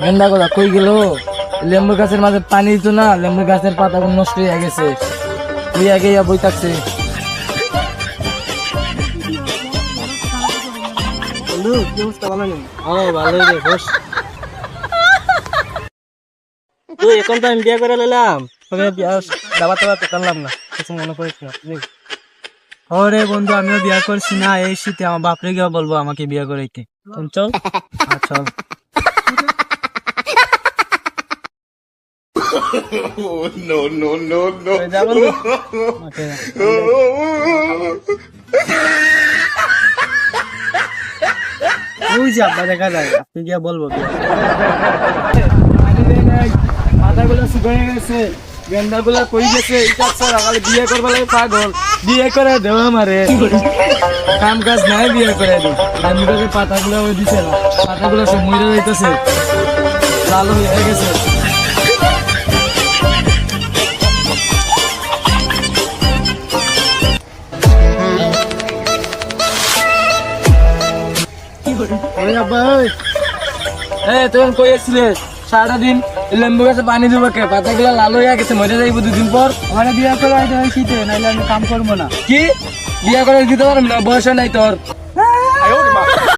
গেন্দা কথা কই গেল? লেম্বু গাছের মাঝে পানি দিত না, লেম্বু গাছের পাতাগুলো নষ্ট হয়ে গেছে। তুই আগে বই থাকছে। বন্ধু কি অবস্থা, ভালো নেই? ভালোই রে, বস। তুই এখন তো আমি বিয়ে করে নিলাম, তোকে দাবার টাবার পেতাম না, কিছু মনে করিস না। ওরে বন্ধু, আমিও বিয়ে করছি না, এই শীতে আমার বাপরে গিয়ে বলবো আমাকে বিয়ে করাইতে। চল চল। No, no, no, no. যা বন্ধু। ওই যে আব্বা দেখা যায়, তুই গিয়ে বলবো। মাথাগুলো শুকিয়ে গেছে, গেন্দাগুলো কই গেছে, বিয়ে করবো লাগে পাগল। বিয়ে করে দেওয়া মারে কাম কাজ নাই, বিয়ে করে দেব। লেম্বু গাছের পাতাগুলো ওই দিছে না, পাতাগুলো সব মরে যাইতেছে, লাল হয়ে গেছে। তুই কই আসছিলিস? সারাটা দিন লেম্বু গাছে পানি দেবো কে? পাতাগুলো লাল হয়ে গেছে, মরে যাইব দুদিন পর। আমার বিয়ে করে শীতে, নাইলে আমি কাম করবো না। কি বিয়ে করে দিতে পারবো না? বয়স নাই তোর।